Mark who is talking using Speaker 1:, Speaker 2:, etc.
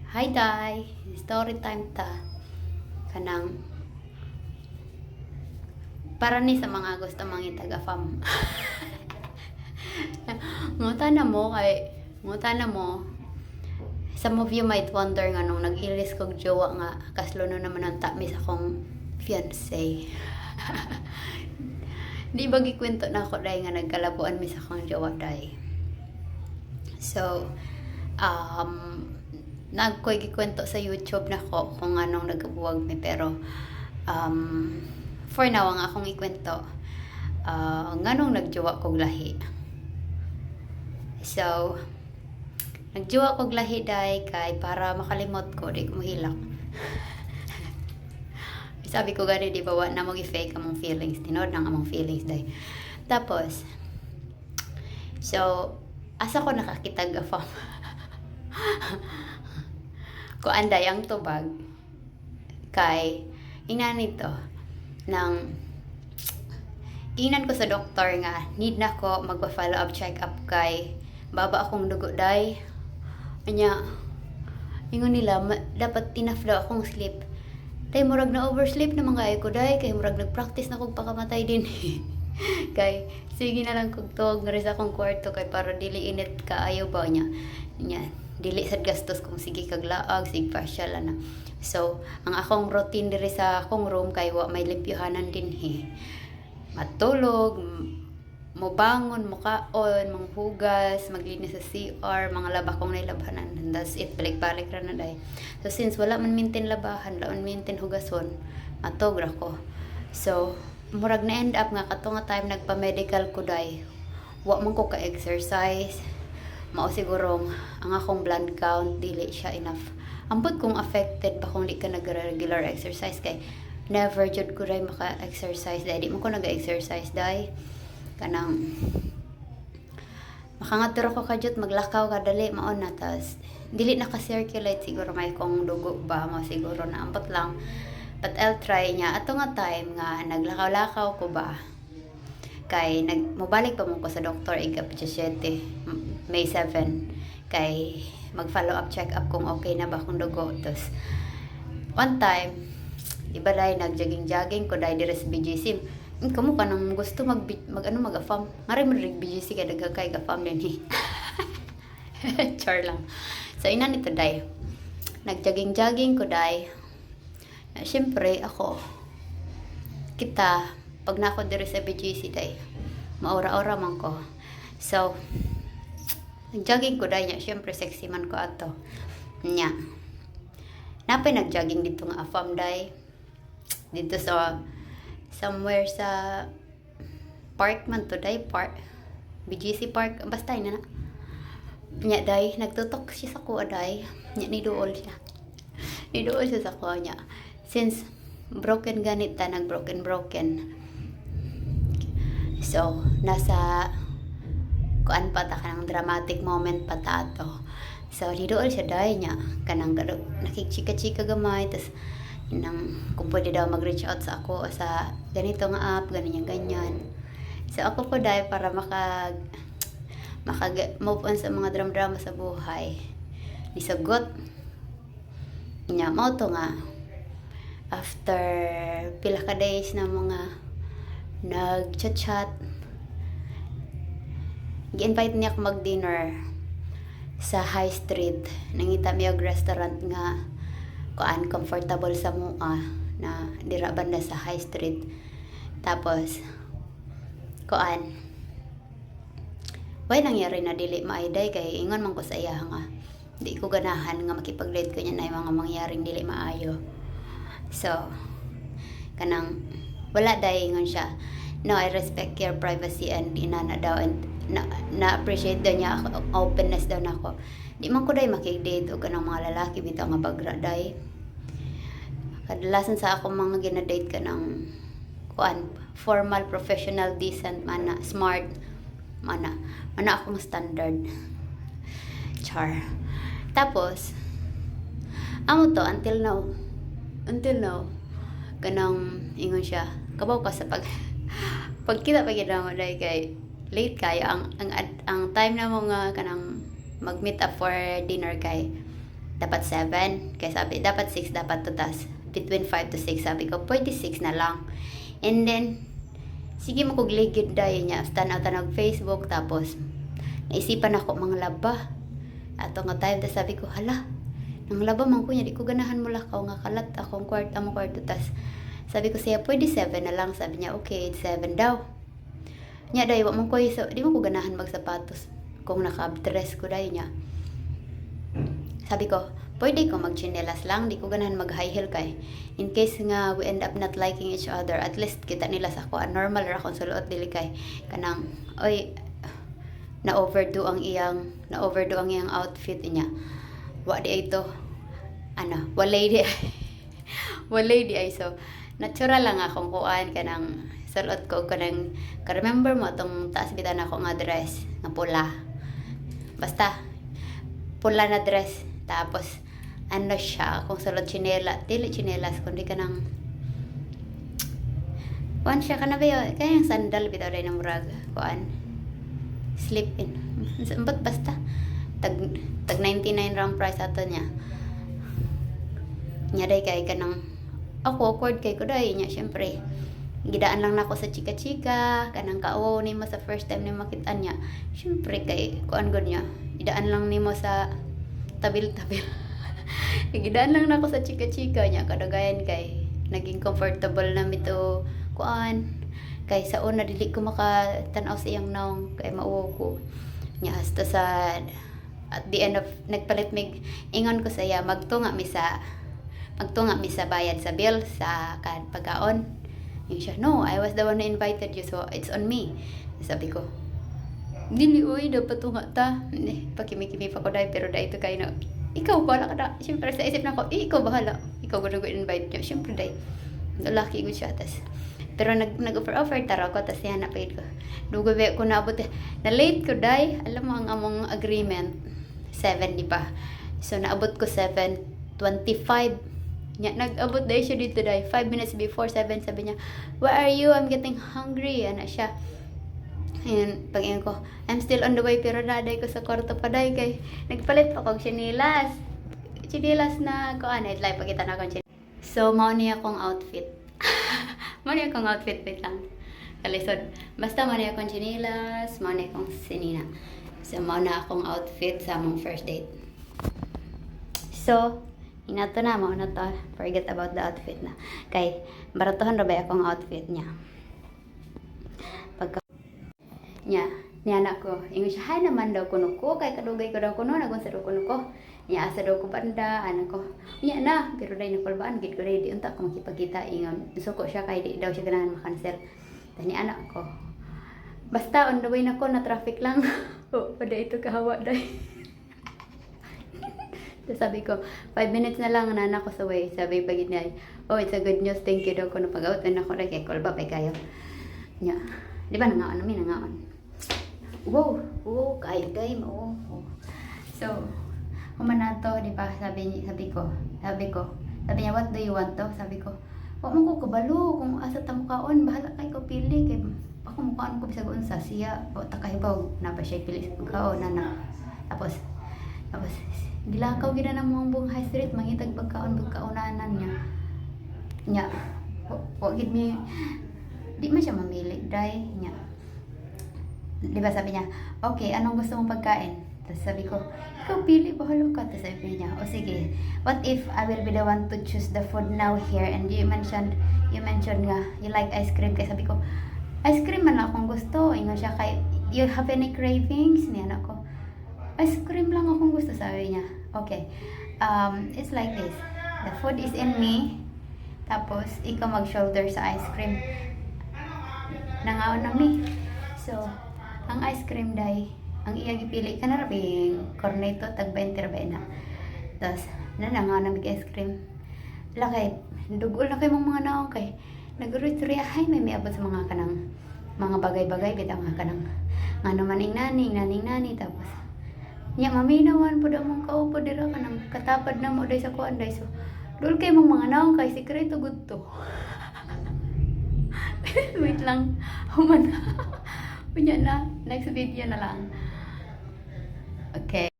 Speaker 1: Hi Day, story time ta. Kanang para ni sa mga gusto mangitag afam. Nguta na mo kay nguta na mo. Some of you might wonder nga nung nag-ilis kog jowa nga kaslo no naman ang tamis akong fiancé. Di ba gikwento na ako day nga nagkalabuan mi sa akong jowa day. So, nagkoy gikwento sa YouTube na ko kung anong nagabuwag mi pero for now ang akong ikwento nganong nagjowa kog lahi. So nagjowa kog lahi day kay para makalimot ko di ko mohilak. Sabi ko gani di ba wa na mo gi-fake among feelings, tinod nang among feelings day. Tapos so asa ko nakakitag afam. Ko anday ang tubag kay inanito nang inan ko sa doktor nga need na ko magpa-follow up check up kay baba akong dugo day. Anya ingon nila dapat enough daw akong sleep. Tay murag na oversleep na mga ko day kay murag nagpractice na kog pakamatay din. Kay sige na lang kog tuog nga sa akong kwarto kay para dili init kaayo ba nya. Nya dili sad gastos kung sige kag laag sig facial ana. So ang akong routine diri sa akong room kay wa may limpyohanan din matulog, mobangon, mukaon, manghugas, maglinis sa CR, mga laba kong nailabhanan. And that's it, balik-balik ra na day. So since wala man maintain labahan, wala man maintain hugason, matog ra ko. So murag na end up nga kato nga time nagpa-medical ko day. Wa man ko ka-exercise. Mao siguro ang akong blood count dili siya enough. Ambot kung affected pa kung di ka nag-regular exercise kay never jud ko ray maka-exercise dahil di mo ko nag-exercise dahil kanang makangaturo ko kajut maglakaw kadali maon na tas dili naka-circulate siguro may kong dugo ba mo siguro na ambot lang but I'll try niya ato nga time nga naglakaw-lakaw ko ba kay mobalik pa mo ko sa doktor igap 17 May 7 kay mag-follow up check up kung okay na ba kung dugo tas one time iba dahil nag-jogging ko dahil dire sa BGC. Kamu ka nang gusto mag-afam. Ngari mo rin BGC kaya nagkakay ka-afam din Char lang. So ina nito dahil. Nag-jogging ko dahil. Siyempre ako. Kita. Pag na ako dire sa BGC dahil. Maura-ura man ko. So nag-jogging ko dahil. Siyempre sexy man ko ato. Nya. Napay nag-jogging dito nga afam dahil. Dito sa somewhere sa park man to day park BGC Park basta ina na nya day nagtutok siya sa kuha day nya niduol siya sa kuha nya since broken ganita broken so nasa kuan pa ta kanang dramatic moment pa ta to so niduol siya day nya kanang nakikchika-chika gamay tas nang kung pwede daw mag-reach out sa ako sa ganito nga app, ganyan. So ako po dahil para maka move on sa mga drama sa buhay. Nisagot niya mo to nga after pila ka days na mga nag-chat gi-invite niya ako mag-dinner sa High Street. Nangita mi og restaurant nga kuan comfortable sa mua na dira banda sa High Street. Tapos kuan way nangyari na dili maayday kay ingon man ko sa iya nga di ko ganahan nga makipag-date ko niya na mga mangyaring dili maayo. So kanang wala day ingon siya no, I respect your privacy and inana daw and na-appreciate daw niya openness daw nako. Di man ko day makig-date o kanang mga lalaki bitaw nga bagra day. Kadalasan sa akong mga gina-date ka ng kuan formal, professional, decent, mana, smart, mana akong standard. Char. Tapos amo to until now kanang ingon siya kabaw ka sa pagkita pa gid mo day kay late kayo ang time na mo nga kanang mag-meet up for dinner kay dapat 7. Kaya sabi, dapat 6, dapat to, tas between 5 to 6. Sabi ko, pwede 6 na lang. And then, sige mo kog ligid dayon niya. Tanaw-tanaw Facebook, tapos, naisipan ako mga laba. Ato nga time, tas sabi ko, hala, nang laba man ko niya, di ko ganahan mo lakaw nga kalat akong among kwarto. Tas, sabi ko siya, pwede 7 na lang. Sabi niya, okay, 7 daw. Nya dahi, wa man ko iso, di mo ko ganahan magsapatos. Kung naka-dress ko dahi niya. Sabi ko, pwede ko mag-chinelas lang, di ko ganahan mag-high heel kay. In case nga we end up not liking each other, at least kita nila sa ako, normal ra akong suluot dili kay kanang, oy, na-overdo ang iyang outfit niya. Wa di ito, walay di walay di ay. So, natural lang akong kuan kanang sulot ko kanang, ka-remember mo tong taas bitan ako nga dress, nga pula. Basta, pula na dress. Tapos, siya, kung sulot chinela, dili chinelas, kundi ka ng, kuan siya, ka na ba yun? Kaya yung sandal, bitaw rin ng murag, kuan, slip in. Ba't basta, tag 99 round price ato niya. Nya day kay ka ng, ako, awkward kay ko day, niya, syempre, gidaan lang na ako sa chika-chika, kanang kao ni mo sa first time ni makitaan niya. Syempre, kay, kuan god niya, idaan lang ni mo sa, tabil-tabil. Nagidaan lang na ako sa chika-chika niya. Kadagayan kay naging comfortable na mito kuan. Kay sa una dili ko makatanaw sa iyang naong kay mauwo ko. Nya hasta sa at the end of nagpalit mig ingon ko sa iya magtunga mi sa bayad sa bill sa pagkaon. Yung siya, no, I was the one who invited you, so it's on me. Sabi ko, dili uy dapat tunga ta. Pakimi-kimi pa ko dahil pero dahil ito kayo na ikaw bahala ka na. Siyempre sa isip na ako, ikaw bahala, ikaw ko invite nyo. Siyempre dahil lalaki ko siya. Pero nag-offer tara ko, tas yan napahid ko dugo ba ko naabot na late ko dahil alam mo ang among agreement 7 di ba, so naabot ko 7:25 nya nag-abot dahil siya dito dahil 5 minutes before 7 sabi niya, where are you, I'm getting hungry. Siya. Ayun, pag-ingon ko, I'm still on the way, pero naday ko sa kwarto pa dahi kay nagpalit pa kong chinilas na ko like pagkita na akong chinilas. So mao niya akong outfit. Wait lang, kalisod, basta mao niya akong chinilas, mao niya akong sinina. So mao na akong outfit sa among first date. So inato na, mao na to, forget about the outfit na kay baratuhan ra ba akong outfit niya. Niya na ko, ingon siya, hay naman daw kuno ko, kay kadugay ko daw kuno, nagunsa daw kuno ko. Niya asa daw ko banda, ko. Niya na, pero dahil nakulbaan, gid ko dahil di unta ko makipagkita, ingon. Suko siya, kay di daw siya ganahan makancel. Tani anak ko, basta on the way na ko, na traffic lang. Pada ito kahawa dahil. So sabi ko, 5 minutes na lang nana ko sa way. Sabi pagid niya, oh, it's a good news, thank you daw kuno pag-out. Ako dahil kay kulba pa kayo. Niya, di ba nangaon, Wow, kay mo. So, humanato, di ba? Sabi ko, sabi niya, what do you want to? Sabi ko, wag mo ko kabalo, kung asa ta mukaon, bahala kay ko pili, kay ako mukaan ko bisag unsa siya, o takahibaw, na pa siya pili sa pagkaon, Tapos, gilakaw gina ng mga buong high street, mangitag pagkaonanan niya. Nya, wag gid mi, di man siya mamili, dai, nya. Di ba sabi niya, okay, anong gusto mong pagkain? Tapos sabi ko, ikaw pili, bahala ka. Tapos sabi niya, o sige, what if I will be the one to choose the food now here? And you mentioned nga, you like ice cream. Kaya sabi ko, ice cream man akong gusto. Ingon siya, kay, you have any cravings? Niyan ako, ice cream lang akong gusto, sabi niya. Okay, it's like this. The food is in me. Tapos, ikaw mag-shoulder sa ice cream. Nangaon na me. So, ang ice cream day, ang iya gipili ka na rabing corneto tag 20 rabay na. Tapos, nanangaw na ice cream. Lakay, dugol na kay mga naong kay nagurut-riya, hay may abot sa mga kanang mga bagay-bagay, bitaw nga kanang nga naman naning-nani, tapos nya maminawan po daw mong kaupo dira ka ng katapad na mo day sa kuan day. So, dul kay mong mga naong kay sikreto gud to. Wait lang, human. Punya na, next video na lang. Okay.